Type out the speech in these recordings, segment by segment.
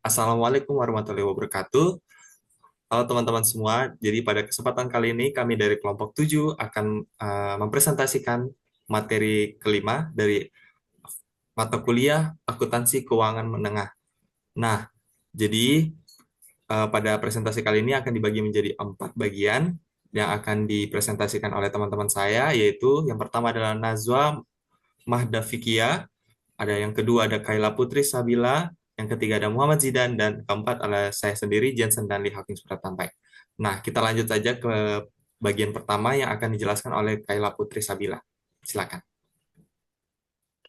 Assalamualaikum warahmatullahi wabarakatuh. Halo teman-teman semua. Jadi pada kesempatan kali ini kami dari kelompok 7 akan mempresentasikan materi kelima dari mata kuliah Akuntansi Keuangan Menengah. Nah, jadi pada presentasi kali ini akan dibagi menjadi 4 bagian yang akan dipresentasikan oleh teman-teman saya, yaitu yang pertama adalah Nazwa Mahdafikia, ada yang kedua ada Kayla Putri Sabila, yang ketiga ada Muhammad Zidan, dan keempat adalah saya sendiri, Jensen Danli Hakim Supratanpai. Nah, kita lanjut saja ke bagian pertama yang akan dijelaskan oleh Kayla Putri Sabila. Silakan.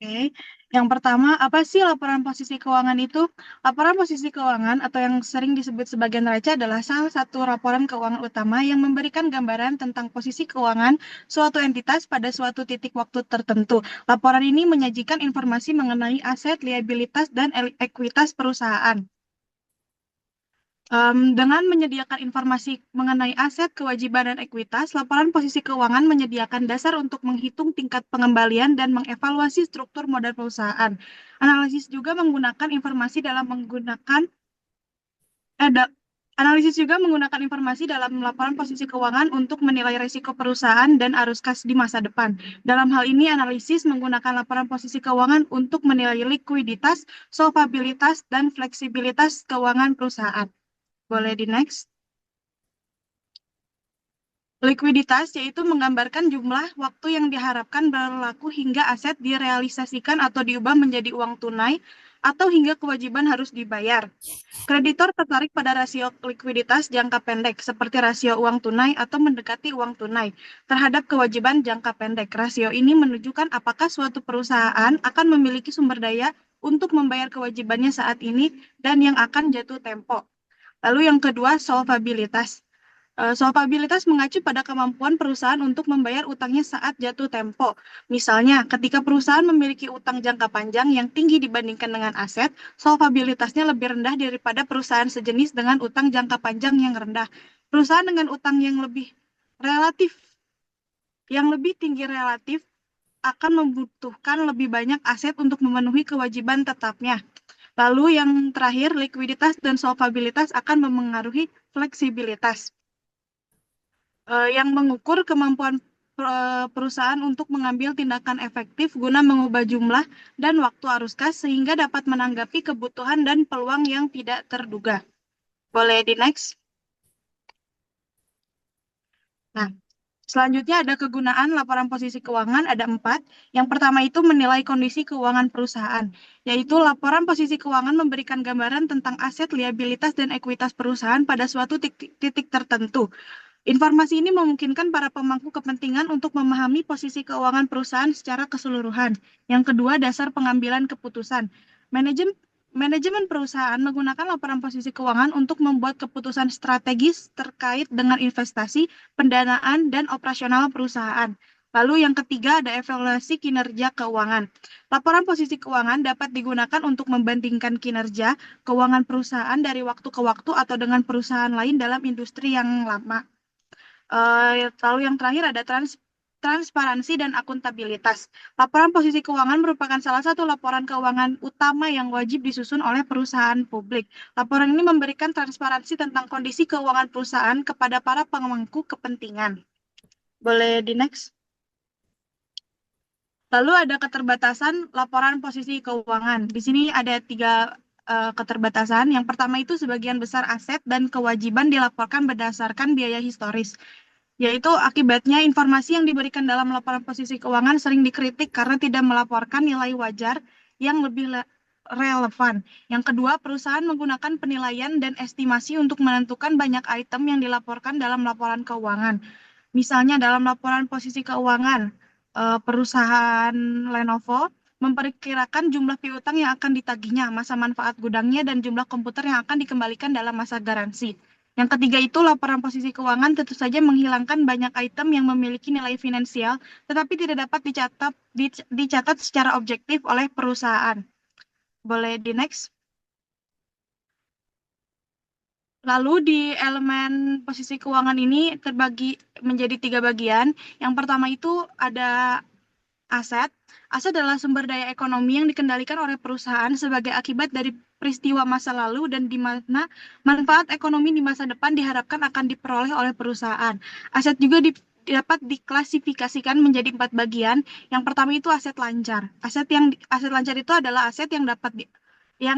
Oke, yang pertama, apa sih laporan posisi keuangan itu? Laporan posisi keuangan atau yang sering disebut sebagai neraca adalah salah satu laporan keuangan utama yang memberikan gambaran tentang posisi keuangan suatu entitas pada suatu titik waktu tertentu. Laporan ini menyajikan informasi mengenai aset, liabilitas, dan ekuitas perusahaan. Dengan menyediakan informasi mengenai aset, kewajiban, dan ekuitas, laporan posisi keuangan menyediakan dasar untuk menghitung tingkat pengembalian dan mengevaluasi struktur modal perusahaan. Analisis juga menggunakan informasi dalam menggunakan eh, da- Analisis juga menggunakan informasi dalam laporan posisi keuangan untuk menilai risiko perusahaan dan arus kas di masa depan. Dalam hal ini, analisis menggunakan laporan posisi keuangan untuk menilai likuiditas, solvabilitas, dan fleksibilitas keuangan perusahaan. Boleh di next. Likuiditas yaitu menggambarkan jumlah waktu yang diharapkan berlaku hingga aset direalisasikan atau diubah menjadi uang tunai atau hingga kewajiban harus dibayar. Kreditor tertarik pada rasio likuiditas jangka pendek seperti rasio uang tunai atau mendekati uang tunai terhadap kewajiban jangka pendek. Rasio ini menunjukkan apakah suatu perusahaan akan memiliki sumber daya untuk membayar kewajibannya saat ini dan yang akan jatuh tempo. Lalu yang kedua, solvabilitas. Solvabilitas mengacu pada kemampuan perusahaan untuk membayar utangnya saat jatuh tempo. Misalnya, ketika perusahaan memiliki utang jangka panjang yang tinggi dibandingkan dengan aset, solvabilitasnya lebih rendah daripada perusahaan sejenis dengan utang jangka panjang yang rendah. Perusahaan dengan utang relatif yang lebih tinggi relatif akan membutuhkan lebih banyak aset untuk memenuhi kewajiban tetapnya. Lalu yang terakhir, likuiditas dan solvabilitas akan memengaruhi fleksibilitas yang mengukur kemampuan perusahaan untuk mengambil tindakan efektif guna mengubah jumlah dan waktu arus kas sehingga dapat menanggapi kebutuhan dan peluang yang tidak terduga. Boleh di next. Nah, selanjutnya ada kegunaan laporan posisi keuangan, ada 4. Yang pertama itu menilai kondisi keuangan perusahaan, yaitu laporan posisi keuangan memberikan gambaran tentang aset, liabilitas, dan ekuitas perusahaan pada suatu titik tertentu. Informasi ini memungkinkan para pemangku kepentingan untuk memahami posisi keuangan perusahaan secara keseluruhan. Yang kedua, dasar pengambilan keputusan. Manajemen Manajemen perusahaan menggunakan laporan posisi keuangan untuk membuat keputusan strategis terkait dengan investasi, pendanaan, dan operasional perusahaan. Lalu yang ketiga ada evaluasi kinerja keuangan. Laporan posisi keuangan dapat digunakan untuk membandingkan kinerja keuangan perusahaan dari waktu ke waktu atau dengan perusahaan lain dalam industri yang lama. Lalu yang terakhir ada transparansi dan akuntabilitas. Laporan posisi keuangan merupakan salah satu laporan keuangan utama yang wajib disusun oleh perusahaan publik. Laporan ini memberikan transparansi tentang kondisi keuangan perusahaan kepada para pemangku kepentingan. Boleh di next. Lalu ada keterbatasan laporan posisi keuangan. Di sini ada 3 keterbatasan. Yang pertama itu sebagian besar aset dan kewajiban dilaporkan berdasarkan biaya historis, yaitu akibatnya informasi yang diberikan dalam laporan posisi keuangan sering dikritik karena tidak melaporkan nilai wajar yang lebih relevan. Yang kedua, perusahaan menggunakan penilaian dan estimasi untuk menentukan banyak item yang dilaporkan dalam laporan keuangan. Misalnya dalam laporan posisi keuangan, perusahaan Lenovo memperkirakan jumlah piutang yang akan ditagihnya, masa manfaat gudangnya, dan jumlah komputer yang akan dikembalikan dalam masa garansi. Yang ketiga itu laporan posisi keuangan tentu saja menghilangkan banyak item yang memiliki nilai finansial, tetapi tidak dapat dicatat secara objektif oleh perusahaan. Boleh di next. Lalu di elemen posisi keuangan ini terbagi menjadi 3 bagian. Yang pertama itu ada aset. Aset adalah sumber daya ekonomi yang dikendalikan oleh perusahaan sebagai akibat dari peristiwa masa lalu dan di mana manfaat ekonomi di masa depan diharapkan akan diperoleh oleh perusahaan. Aset juga dapat diklasifikasikan menjadi 4 bagian. Yang pertama itu aset lancar. Aset lancar itu adalah aset yang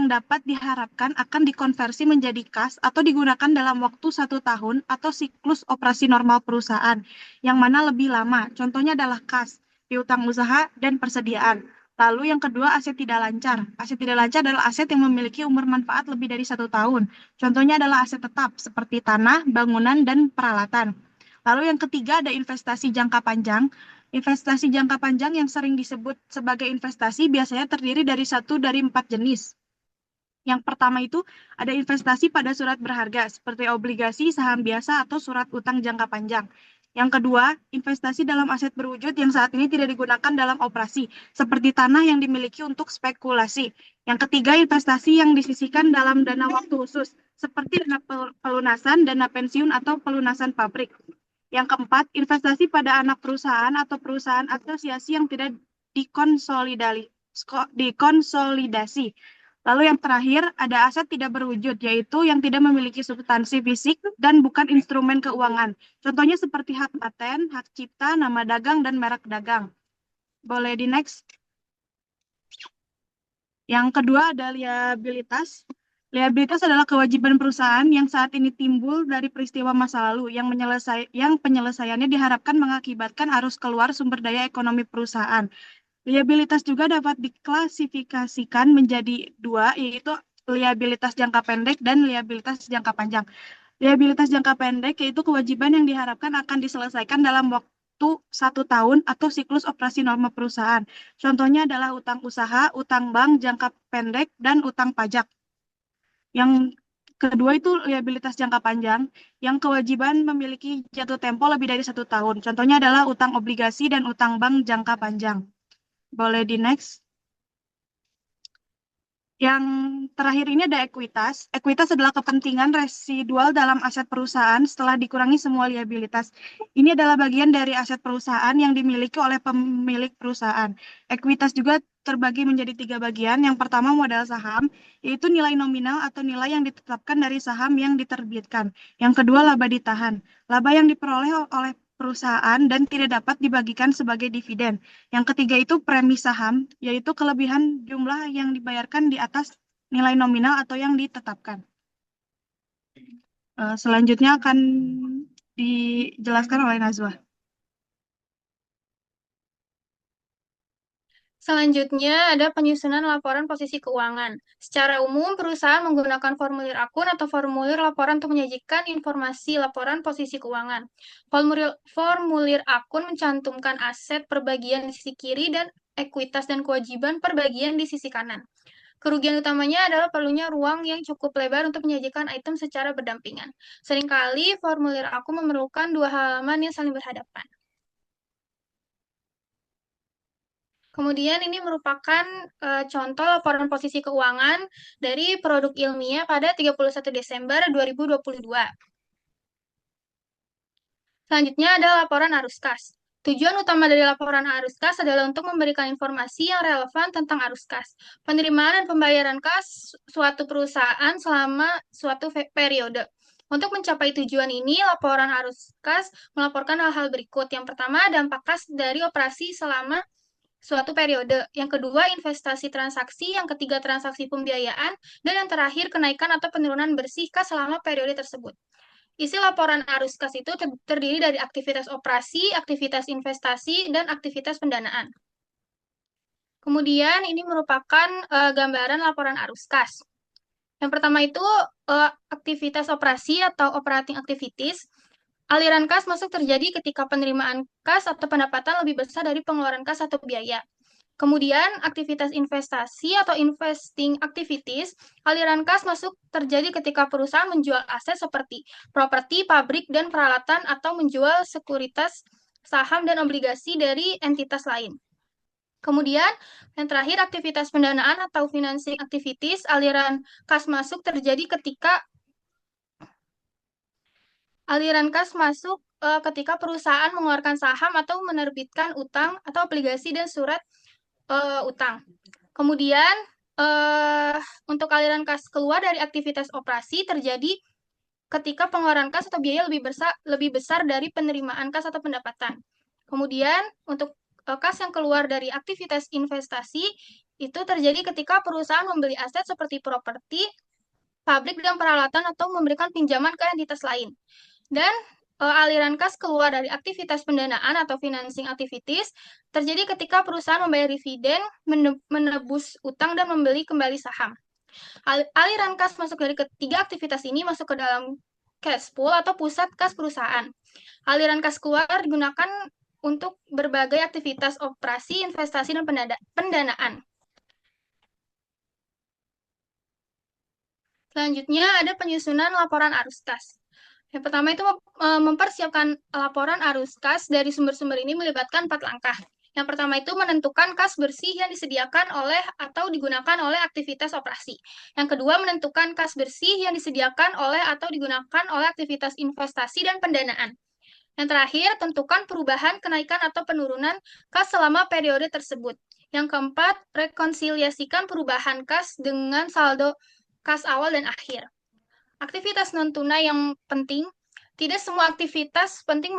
dapat diharapkan akan dikonversi menjadi kas atau digunakan dalam waktu 1 tahun atau siklus operasi normal perusahaan, yang mana lebih lama. Contohnya adalah kas, piutang usaha, dan persediaan. Lalu yang kedua, aset tidak lancar. Aset tidak lancar adalah aset yang memiliki umur manfaat lebih dari 1 tahun. Contohnya adalah aset tetap, seperti tanah, bangunan, dan peralatan. Lalu yang ketiga ada investasi jangka panjang. Investasi jangka panjang yang sering disebut sebagai investasi biasanya terdiri dari 1 dari 4 jenis. Yang pertama itu ada investasi pada surat berharga, seperti obligasi, saham biasa, atau surat utang jangka panjang. Yang kedua, investasi dalam aset berwujud yang saat ini tidak digunakan dalam operasi, seperti tanah yang dimiliki untuk spekulasi. Yang ketiga, investasi yang disisihkan dalam dana waktu khusus, seperti dana pelunasan, dana pensiun, atau pelunasan pabrik. Yang keempat, investasi pada anak perusahaan atau perusahaan asosiasi yang tidak dikonsolidasi. Lalu yang terakhir, ada aset tidak berwujud, yaitu yang tidak memiliki substansi fisik dan bukan instrumen keuangan. Contohnya seperti hak paten, hak cipta, nama dagang, dan merek dagang. Boleh di next. Yang kedua ada liabilitas. Liabilitas adalah kewajiban perusahaan yang saat ini timbul dari peristiwa masa lalu yang penyelesaiannya diharapkan mengakibatkan arus keluar sumber daya ekonomi perusahaan. Liabilitas juga dapat diklasifikasikan menjadi 2, yaitu liabilitas jangka pendek dan liabilitas jangka panjang. Liabilitas jangka pendek yaitu kewajiban yang diharapkan akan diselesaikan dalam waktu 1 tahun atau siklus operasi normal perusahaan. Contohnya adalah utang usaha, utang bank jangka pendek, dan utang pajak. Yang kedua itu liabilitas jangka panjang, yang kewajiban memiliki jatuh tempo lebih dari 1 tahun. Contohnya adalah utang obligasi dan utang bank jangka panjang. Boleh di next. Yang terakhir ini ada ekuitas. Ekuitas adalah kepentingan residual dalam aset perusahaan setelah dikurangi semua liabilitas. Ini adalah bagian dari aset perusahaan yang dimiliki oleh pemilik perusahaan. Ekuitas juga terbagi menjadi 3 bagian. Yang pertama modal saham, yaitu nilai nominal atau nilai yang ditetapkan dari saham yang diterbitkan. Yang kedua laba ditahan, laba yang diperoleh oleh perusahaan dan tidak dapat dibagikan sebagai dividen. Yang ketiga itu premi saham, yaitu kelebihan jumlah yang dibayarkan di atas nilai nominal atau yang ditetapkan. Selanjutnya akan dijelaskan oleh Nazwa. Selanjutnya ada penyusunan laporan posisi keuangan. Secara umum, perusahaan menggunakan formulir akun atau formulir laporan untuk menyajikan informasi laporan posisi keuangan. Formulir akun mencantumkan aset per bagian di sisi kiri dan ekuitas dan kewajiban per bagian di sisi kanan. Kerugian utamanya adalah perlunya ruang yang cukup lebar untuk menyajikan item secara berdampingan. Seringkali formulir akun memerlukan 2 halaman yang saling berhadapan. Kemudian ini merupakan contoh laporan posisi keuangan dari produk ilmiah pada 31 Desember 2022. Selanjutnya ada laporan arus kas. Tujuan utama dari laporan arus kas adalah untuk memberikan informasi yang relevan tentang arus kas, penerimaan dan pembayaran kas suatu perusahaan selama suatu periode. Untuk mencapai tujuan ini, laporan arus kas melaporkan hal-hal berikut. Yang pertama, dampak kas dari operasi selama suatu periode. Yang kedua, investasi transaksi. Yang ketiga, transaksi pembiayaan. Dan yang terakhir, kenaikan atau penurunan bersih kas selama periode tersebut. Isi laporan arus kas itu terdiri dari aktivitas operasi, aktivitas investasi, dan aktivitas pendanaan. Kemudian ini merupakan gambaran laporan arus kas. Yang pertama itu aktivitas operasi atau operating activities. Aliran kas masuk terjadi ketika penerimaan kas atau pendapatan lebih besar dari pengeluaran kas atau biaya. Kemudian, aktivitas investasi atau investing activities, aliran kas masuk terjadi ketika perusahaan menjual aset seperti properti, pabrik, dan peralatan atau menjual sekuritas, saham, dan obligasi dari entitas lain. Kemudian, yang terakhir, aktivitas pendanaan atau financing activities, aliran kas masuk terjadi ketika perusahaan mengeluarkan saham atau menerbitkan utang atau obligasi dan surat utang. Kemudian eh, untuk aliran kas keluar dari aktivitas operasi terjadi ketika pengeluaran kas atau biaya lebih besar dari penerimaan kas atau pendapatan. Kemudian untuk kas yang keluar dari aktivitas investasi itu terjadi ketika perusahaan membeli aset seperti properti, pabrik dan peralatan atau memberikan pinjaman ke entitas lain. Dan aliran kas keluar dari aktivitas pendanaan atau financing activities terjadi ketika perusahaan membayar dividen, menebus utang dan membeli kembali saham. Aliran kas masuk dari ketiga aktivitas ini masuk ke dalam cash pool atau pusat kas perusahaan. Aliran kas keluar digunakan untuk berbagai aktivitas operasi, investasi, dan pendanaan. Selanjutnya ada penyusunan laporan arus kas. Yang pertama itu mempersiapkan laporan arus kas dari sumber-sumber ini melibatkan 4 langkah. Yang pertama itu menentukan kas bersih yang disediakan oleh atau digunakan oleh aktivitas operasi. Yang kedua menentukan kas bersih yang disediakan oleh atau digunakan oleh aktivitas investasi dan pendanaan. Yang terakhir, tentukan perubahan, kenaikan, atau penurunan kas selama periode tersebut. Yang keempat, rekonsiliasikan perubahan kas dengan saldo kas awal dan akhir. Aktivitas non-tunai yang penting, tidak semua aktivitas penting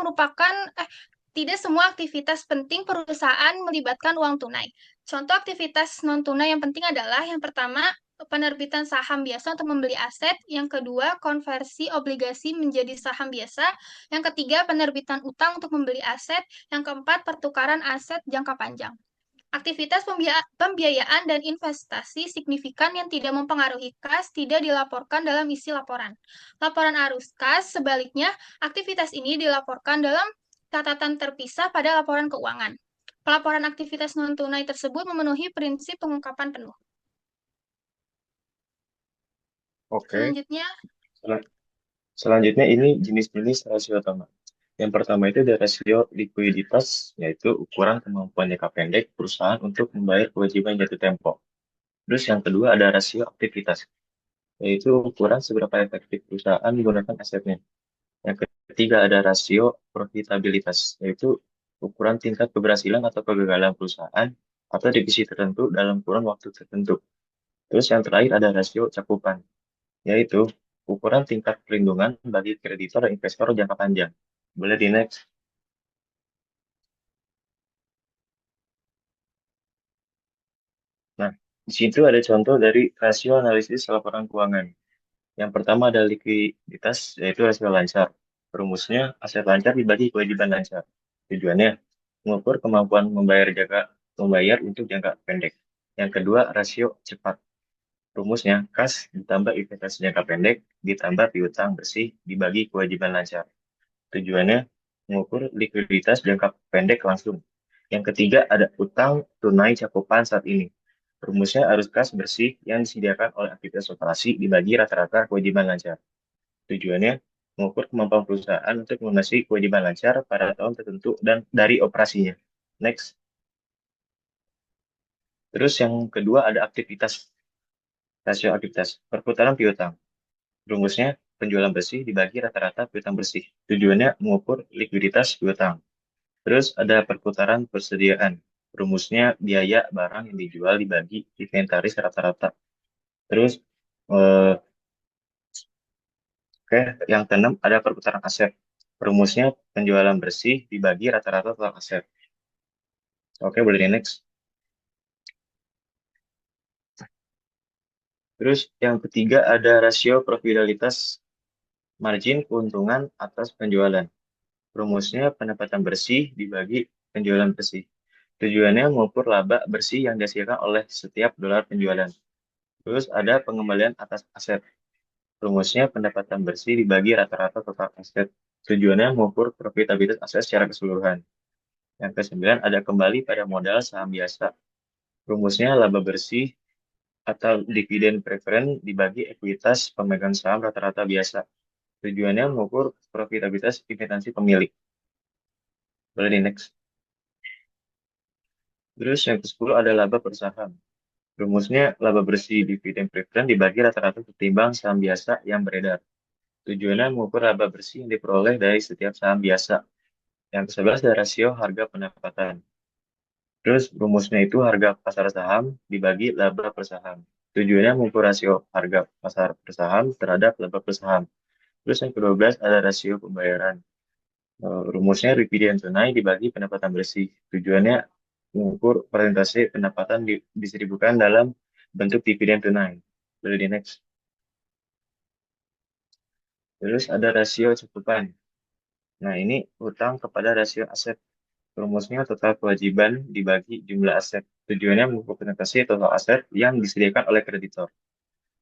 tidak semua aktivitas penting perusahaan melibatkan uang tunai. Contoh aktivitas non-tunai yang penting adalah yang pertama, penerbitan saham biasa untuk membeli aset, yang kedua, konversi obligasi menjadi saham biasa, yang ketiga, penerbitan utang untuk membeli aset, yang keempat, pertukaran aset jangka panjang. Aktivitas pembiayaan dan investasi signifikan yang tidak mempengaruhi kas tidak dilaporkan dalam isi laporan. Laporan arus kas, sebaliknya, aktivitas ini dilaporkan dalam catatan terpisah pada laporan keuangan. Pelaporan aktivitas non-tunai tersebut memenuhi prinsip pengungkapan penuh. Oke, Selanjutnya, selanjutnya ini jenis-jenis rasio utama. Yang pertama itu ada rasio likuiditas, yaitu ukuran kemampuan jangka pendek perusahaan untuk membayar kewajiban jatuh tempo. Terus yang kedua ada rasio aktivitas, yaitu ukuran seberapa efektif perusahaan menggunakan asetnya. Yang ketiga ada rasio profitabilitas, yaitu ukuran tingkat keberhasilan atau kegagalan perusahaan atau divisi tertentu dalam kurun waktu tertentu. Terus yang terakhir ada rasio cakupan, yaitu ukuran tingkat perlindungan bagi kreditor dan investor jangka panjang. Boleh di next. Nah, di situ ada contoh dari rasio analisis laporan keuangan. Yang pertama ada likuiditas, yaitu rasio lancar. Rumusnya, aset lancar dibagi kewajiban lancar. Tujuannya, mengukur kemampuan membayar untuk jangka pendek. Yang kedua, rasio cepat. Rumusnya, kas ditambah investasi jangka pendek, ditambah piutang bersih, dibagi kewajiban lancar. Tujuannya, mengukur likuiditas jangka pendek langsung. Yang ketiga, ada utang tunai cakupan saat ini. Rumusnya arus kas bersih yang disediakan oleh aktivitas operasi dibagi rata-rata kewajiban lancar. Tujuannya, mengukur kemampuan perusahaan untuk melunasi kewajiban lancar pada tahun tertentu dan dari operasinya. Next. Terus yang kedua ada aktivitas, rasio aktivitas, perputaran piutang. Rumusnya, penjualan bersih dibagi rata-rata piutang bersih. Tujuannya mengukur likuiditas piutang. Terus ada perputaran persediaan. Rumusnya biaya barang yang dijual dibagi inventaris rata-rata. Terus, oke, yang keenam ada perputaran aset. Rumusnya penjualan bersih dibagi rata-rata total aset. Oke, boleh di next. Terus yang ketiga ada rasio profitabilitas margin keuntungan atas penjualan. Rumusnya pendapatan bersih dibagi penjualan bersih. Tujuannya mengukur laba bersih yang dihasilkan oleh setiap dolar penjualan. Terus ada pengembalian atas aset. Rumusnya pendapatan bersih dibagi rata-rata total aset. Tujuannya mengukur profitabilitas aset secara keseluruhan. Yang kesembilan ada kembali pada modal saham biasa. Rumusnya laba bersih atau dividen preferen dibagi ekuitas pemegang saham rata-rata biasa. Tujuannya mengukur profitabilitas investasi pemilik. Boleh di next. Terus yang ke-10 ada laba per saham. Rumusnya laba bersih dividen preferen dibagi rata-rata ketimbang saham biasa yang beredar. Tujuannya mengukur laba bersih yang diperoleh dari setiap saham biasa. Yang ke-11 ada rasio harga pendapatan. Terus rumusnya itu harga pasar saham dibagi laba per saham. Tujuannya mengukur rasio harga pasar per saham terhadap laba per saham. Terus yang ke-12 ada rasio pembayaran. Rumusnya dividen tunai dibagi pendapatan bersih. Tujuannya mengukur persentase pendapatan distribusikan dalam bentuk dividen tunai. Boleh di next. Terus ada rasio cakupan. Nah, ini utang kepada rasio aset. Rumusnya total kewajiban dibagi jumlah aset. Tujuannya mengukur persentase total aset yang disediakan oleh kreditor.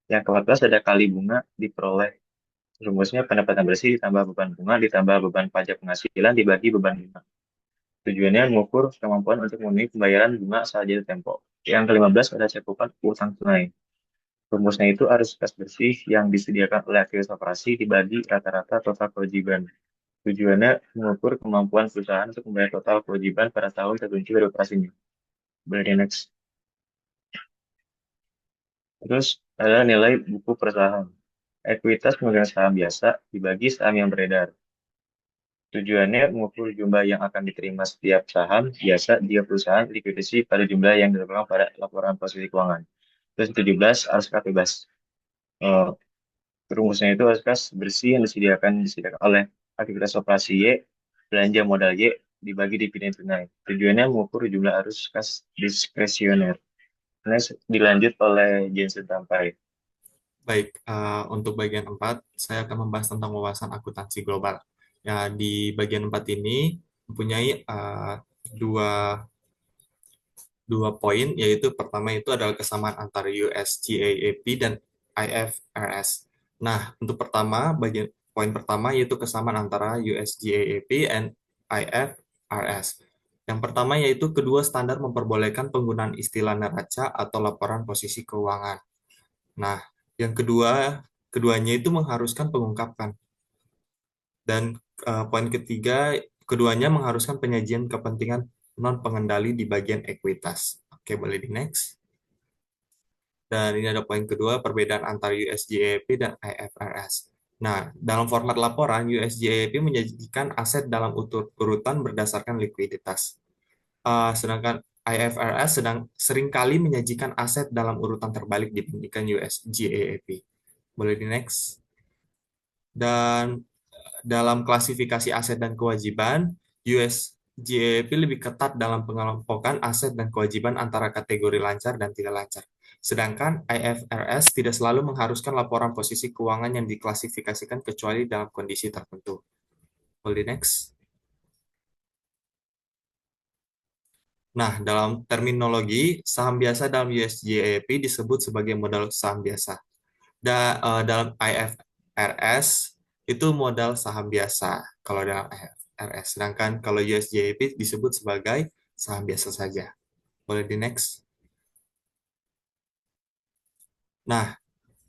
Yang ke-14 ada kali bunga diperoleh. Rumusnya pendapatan bersih ditambah beban bunga ditambah beban pajak penghasilan dibagi beban bunga. Tujuannya mengukur kemampuan untuk memenuhi pembayaran bunga saat jatuh tempo. Yang ke-15 ada cakupan utang tunai. Rumusnya itu arus kas bersih yang disediakan oleh aktivitas operasi dibagi rata-rata total kewajiban. Tujuannya mengukur kemampuan perusahaan untuk membayar total kewajiban pada tahun tertentu dari operasinya. Boleh di next. Terus ada nilai buku per saham. Ekuitas pemegang saham biasa dibagi saham yang beredar. Tujuannya mengukur jumlah yang akan diterima setiap saham biasa jika perusahaan likuidasi pada jumlah yang ditetapkan pada laporan posisi keuangan. Terus 17 arus kas bebas. Eh, Rumusnya itu arus kas bersih yang disediakan oleh aktivitas operasi Y, belanja modal Y dibagi dividen tunai. Tujuannya mengukur jumlah arus kas diskresioner. Next dilanjut oleh Jensen Tampai. Baik, untuk bagian 4, saya akan membahas tentang wawasan akuntansi global. Ya, di bagian 4 ini mempunyai dua poin, yaitu pertama itu adalah kesamaan antara US GAAP dan IFRS. Nah, untuk poin pertama yaitu kesamaan antara US GAAP dan IFRS. Yang pertama yaitu kedua standar memperbolehkan penggunaan istilah neraca atau laporan posisi keuangan. Nah, yang keduanya itu mengharuskan pengungkapan. Dan poin ketiga, keduanya mengharuskan penyajian kepentingan non-pengendali di bagian ekuitas. Oke, boleh di next. Dan ini ada poin kedua, perbedaan antara USGAAP dan IFRS. Nah, dalam format laporan, USGAAP menyajikan aset dalam urutan berdasarkan likuiditas. Sedangkan IFRS seringkali menyajikan aset dalam urutan terbalik dibandingkan USGAAP. Boleh di next. Dan dalam klasifikasi aset dan kewajiban, USGAAP lebih ketat dalam pengelompokan aset dan kewajiban antara kategori lancar dan tidak lancar. Sedangkan IFRS tidak selalu mengharuskan laporan posisi keuangan yang diklasifikasikan kecuali dalam kondisi tertentu. Boleh next. Nah, dalam terminologi, saham biasa dalam USGAAP disebut sebagai modal saham biasa. Dalam IFRS, itu modal saham biasa kalau dalam IFRS. Sedangkan kalau USGAAP disebut sebagai saham biasa saja. Boleh di next. Nah,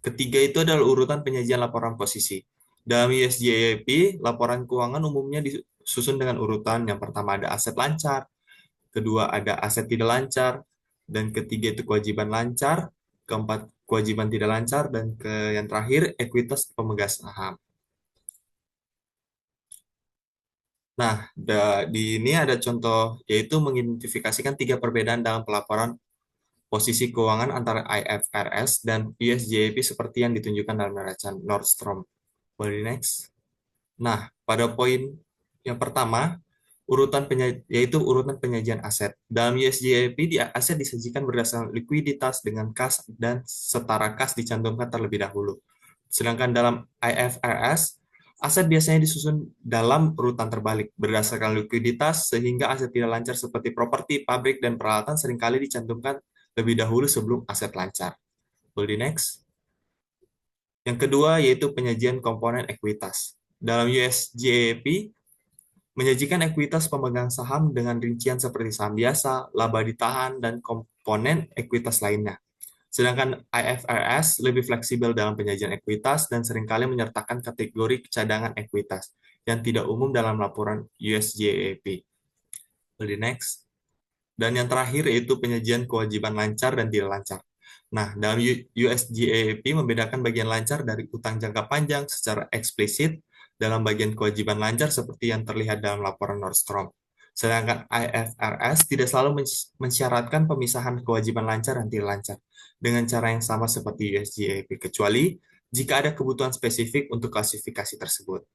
ketiga itu adalah urutan penyajian laporan posisi. Dalam USGAAP, laporan keuangan umumnya disusun dengan urutan yang pertama ada aset lancar, kedua ada aset tidak lancar, dan ketiga itu kewajiban lancar, keempat kewajiban tidak lancar, dan yang terakhir ekuitas pemegang saham. Nah, di ini ada contoh, yaitu mengidentifikasikan 3 perbedaan dalam pelaporan posisi keuangan antara IFRS dan USGAAP seperti yang ditunjukkan dalam neraca Nordstrom. Boleh next. Nah, pada poin yang pertama, yaitu urutan penyajian aset. Dalam USGAAP, aset disajikan berdasarkan likuiditas dengan kas dan setara kas dicantumkan terlebih dahulu. Sedangkan dalam IFRS, aset biasanya disusun dalam urutan terbalik, berdasarkan likuiditas, sehingga aset tidak lancar seperti properti, pabrik, dan peralatan seringkali dicantumkan lebih dahulu sebelum aset lancar. Boleh next. Yang kedua, yaitu penyajian komponen ekuitas. Dalam USGAAP, menyajikan ekuitas pemegang saham dengan rincian seperti saham biasa, laba ditahan, dan komponen ekuitas lainnya. Sedangkan IFRS lebih fleksibel dalam penyajian ekuitas dan seringkali menyertakan kategori cadangan ekuitas yang tidak umum dalam laporan USGAAP. Boleh next. Dan yang terakhir yaitu penyajian kewajiban lancar dan tidak lancar. Nah, dalam USGAAP membedakan bagian lancar dari utang jangka panjang secara eksplisit dalam bagian kewajiban lancar seperti yang terlihat dalam laporan Nordstrom. Sedangkan IFRS tidak selalu mensyaratkan pemisahan kewajiban lancar dan tidak lancar dengan cara yang sama seperti USGAP, kecuali jika ada kebutuhan spesifik untuk klasifikasi tersebut.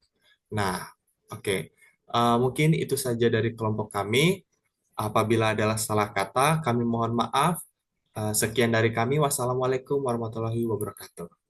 Nah, oke. Mungkin itu saja dari kelompok kami. Apabila adalah salah kata, kami mohon maaf. Sekian dari kami. Wassalamualaikum warahmatullahi wabarakatuh.